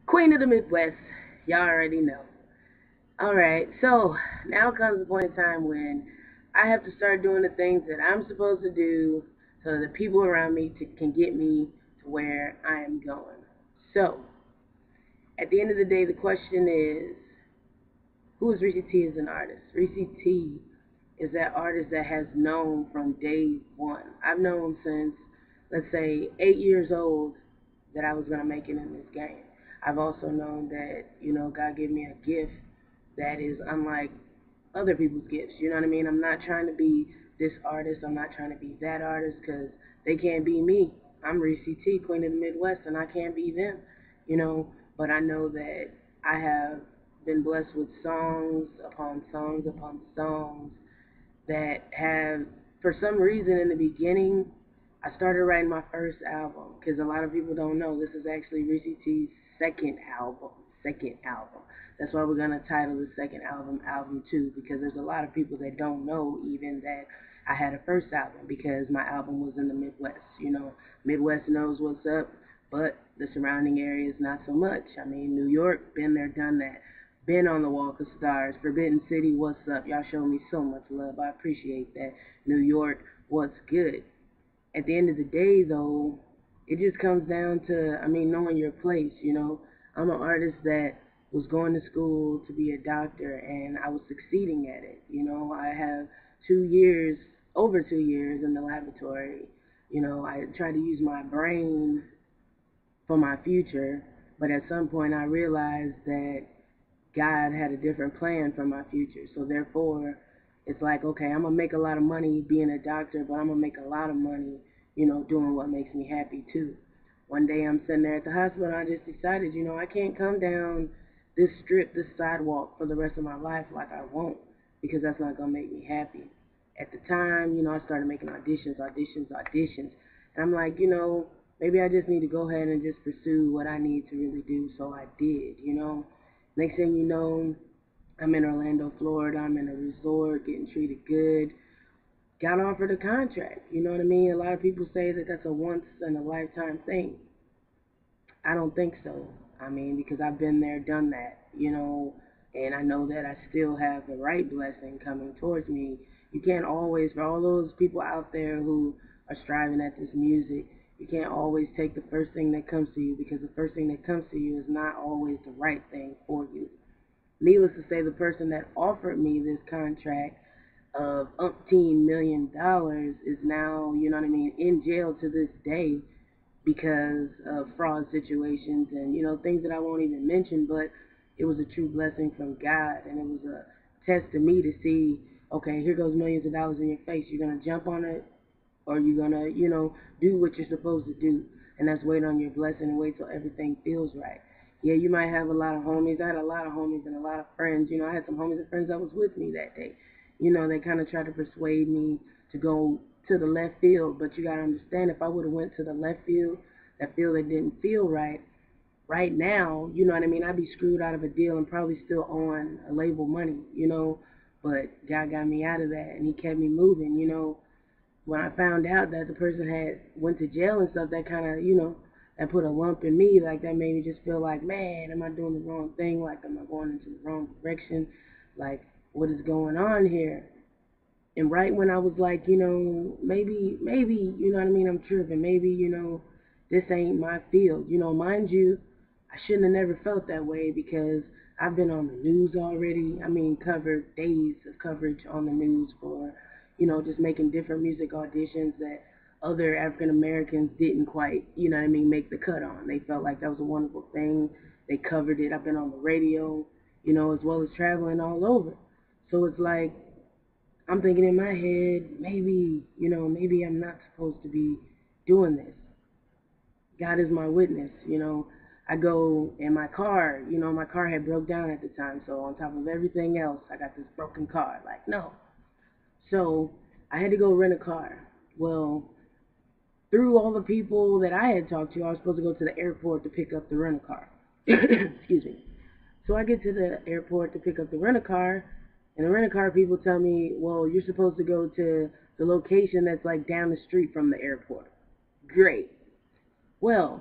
Queen of the Midwest. Y'all already know. Alright, so now comes the point in time when I have to start doing the things that I'm supposed to do so the people around me can get me to where I am going. So, at the end of the day, the question is, who is Recee T as an artist? Recee T is that artist that has known from day one. I've known since, let's say, 8 years old that I was going to make it in this game. I've also known that, God gave me a gift that is unlike other people's gifts. You know what I mean? I'm not trying to be this artist. I'm not trying to be that artist because they can't be me. I'm Recee T, Queen of the Midwest, and I can't be them, But I know that I have been blessed with songs upon songs upon songs that have, for some reason in the beginning, I started writing my first album because a lot of people don't know this is actually Recee T's second album. Second album. That's why we're going to title the second album Album 2, because there's a lot of people that don't know even that I had a first album because my album was in the Midwest. Midwest knows what's up, but the surrounding areas not so much. I mean, New York, been there, done that. Been on the Walk of Stars. Forbidden City, what's up? Y'all show me so much love. I appreciate that. New York, what's good? At the end of the day, though, it just comes down to, knowing your place, I'm an artist that was going to school to be a doctor, and I was succeeding at it. I have 2 years, over 2 years in the laboratory. I try to use my brain for my future, but at some point I realized that God had a different plan for my future. So therefore, it's like, okay, I'm going to make a lot of money being a doctor, but I'm going to make a lot of money, doing what makes me happy too. One day I'm sitting there at the hospital, and I just decided, I can't come down this strip, this sidewalk for the rest of my life like I won't, because that's not going to make me happy. At the time, I started making auditions. And I'm like, maybe I just need to go ahead and just pursue what I need to really do. So I did. Next thing you know, I'm in Orlando, Florida. I'm in a resort, getting treated good. Got offered a contract. You know what I mean? A lot of people say that that's a once-in-a-lifetime thing. I don't think so. Because I've been there, done that, and I know that I still have the right blessing coming towards me. You can't always, for all those people out there who are striving at this music, you can't always take the first thing that comes to you, because the first thing that comes to you is not always the right thing for you. Needless to say, the person that offered me this contract of umpteen $1 million is now, in jail to this day because of fraud situations and, things that I won't even mention, but it was a true blessing from God, and it was a test to me to see, okay, here goes millions of dollars in your face. You're going to jump on it, or you're going to, do what you're supposed to do, and that's wait on your blessing and wait till everything feels right. Yeah, you might have a lot of homies. I had a lot of homies and a lot of friends. I had some homies and friends that was with me that day. They kind of tried to persuade me to go to the left field, but you got to understand, if I would have went to the left field, that field that didn't feel right now, I'd be screwed out of a deal and probably still on a label money, but God got me out of that, and he kept me moving. When I found out that the person had went to jail and stuff, that kind of, that put a lump in me. Like, that made me just feel like, man, am I doing the wrong thing? Like, am I going into the wrong direction? Like, what is going on here? And right when I was like, maybe, I'm tripping. Maybe, this ain't my field. Mind you, I shouldn't have never felt that way, because I've been on the news already. Covered days of coverage on the news for, just making different music auditions that other African Americans didn't quite, make the cut on. They felt like that was a wonderful thing. They covered it. I've been on the radio, as well as traveling all over. So it's like, I'm thinking in my head, maybe I'm not supposed to be doing this. God is my witness. I go in my car, my car had broke down at the time, so on top of everything else, I got this broken car. Like, no. So I had to go rent a car. Well, through all the people that I had talked to, I was supposed to go to the airport to pick up the rental-car. Excuse me. So I get to the airport to pick up the rental-car, and the rental-car people tell me, well, you're supposed to go to the location that's like down the street from the airport. Great. Well,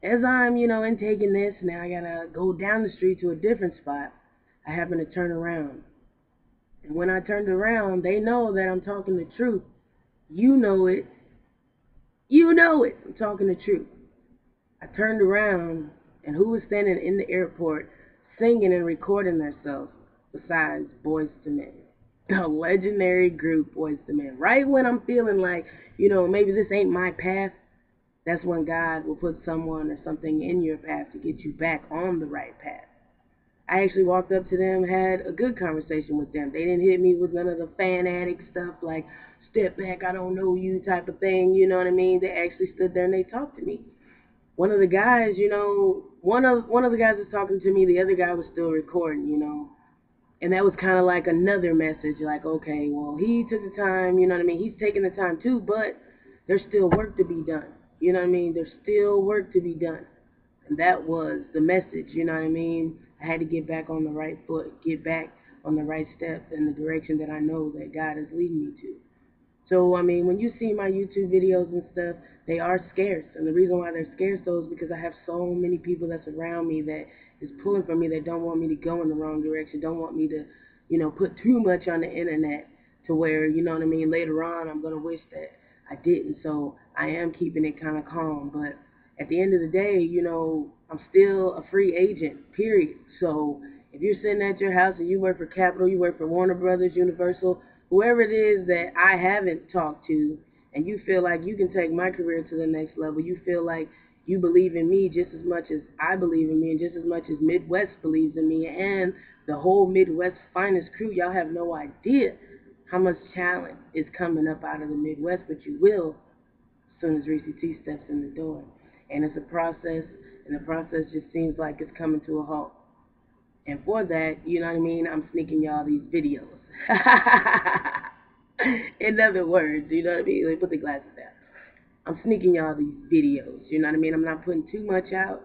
as I'm, intaking this, now I gotta go down the street to a different spot. I happen to turn around. And when I turned around, they know that I'm talking the truth. You know it. You know it. I'm talking the truth. I turned around, and who was standing in the airport singing and recording themselves besides Boyz II Men? The legendary group Boyz II Men. Right when I'm feeling like, maybe this ain't my path, that's when God will put someone or something in your path to get you back on the right path. I actually walked up to them, had a good conversation with them. They didn't hit me with none of the fan-addict stuff like, step back, I don't know you type of thing, you know what I mean? They actually stood there and they talked to me. One of the guys, one of the guys was talking to me, the other guy was still recording, and that was kind of like another message, like, okay, well, he took the time, you know what I mean? He's taking the time too, but there's still work to be done. You know what I mean? There's still work to be done. And that was the message, you know what I mean? I had to get back on the right foot, get back on the right steps in the direction that I know that God is leading me to. So, I mean, when you see my YouTube videos and stuff, they are scarce. And the reason why they're scarce, though, is because I have so many people that's around me that is pulling for me, that don't want me to go in the wrong direction, don't want me to, put too much on the internet to where, you know what I mean, later on I'm going to wish that I didn't. So I am keeping it kind of calm. But at the end of the day, I'm still a free agent, period. So if you're sitting at your house and you work for Capitol, you work for Warner Brothers, Universal, whoever it is that I haven't talked to, and you feel like you can take my career to the next level, you feel like you believe in me just as much as I believe in me, and just as much as Midwest believes in me, and the whole Midwest finest crew, y'all have no idea how much talent is coming up out of the Midwest, but you will as soon as Recee steps in the door. And it's a process, and the process just seems like it's coming to a halt. And for that, you know what I mean, I'm sneaking y'all these videos. In other words, you know what I mean? Let me put the glasses down. I'm sneaking y'all these videos, you know what I mean? I'm not putting too much out,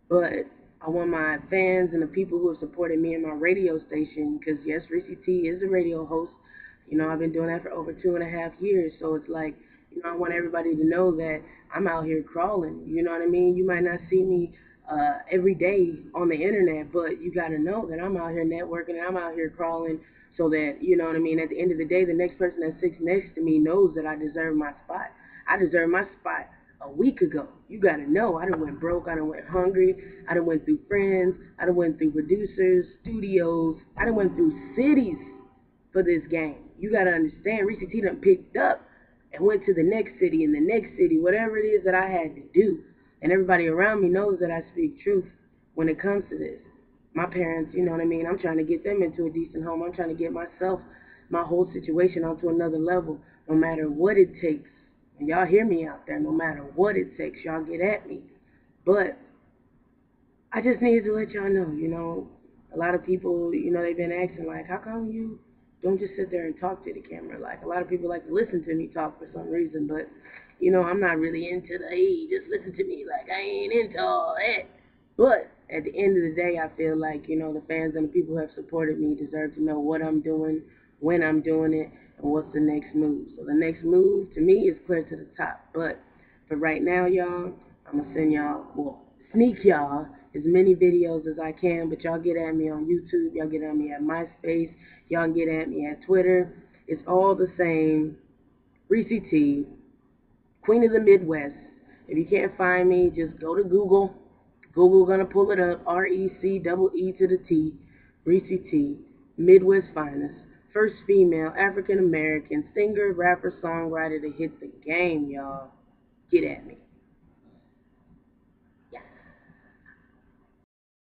but I want my fans and the people who have supported me in my radio station, because yes, Recee is a radio host. I've been doing that for over 2.5 years, so it's like, I want everybody to know that I'm out here crawling, you know what I mean? You might not see me every day on the internet, but you got to know that I'm out here networking and I'm out here crawling, so that, you know what I mean, at the end of the day, the next person that sits next to me knows that I deserve my spot. I deserve my spot a week ago. You got to know, I done went broke, I done went hungry, I done went through friends, I done went through producers, studios, I done went through cities for this game. You got to understand, Recee done picked up and went to the next city and the next city, whatever it is that I had to do. And everybody around me knows that I speak truth when it comes to this. My parents, you know what I mean, I'm trying to get them into a decent home. I'm trying to get myself, my whole situation onto another level, no matter what it takes. And y'all hear me out there, no matter what it takes, y'all get at me. But I just needed to let y'all know, a lot of people, they've been asking, like, how come you don't just sit there and talk to the camera? Like, a lot of people like to listen to me talk for some reason, but, I'm not really into the, hey, just listen to me. Like, I ain't into all that. But at the end of the day, I feel like, the fans and the people who have supported me deserve to know what I'm doing, when I'm doing it, and what's the next move. So the next move, to me, is clear to the top. But for right now, y'all, I'm going to send y'all, sneak y'all as many videos as I can, but y'all get at me on YouTube, y'all get at me at MySpace, y'all get at me at Twitter. It's all the same. Recee T, Queen of the Midwest. If you can't find me, just go to Google. Google gonna pull it up. RECEE to the T. Recee T, Midwest finest, first female African American singer, rapper, songwriter to hit the game, y'all. Get at me.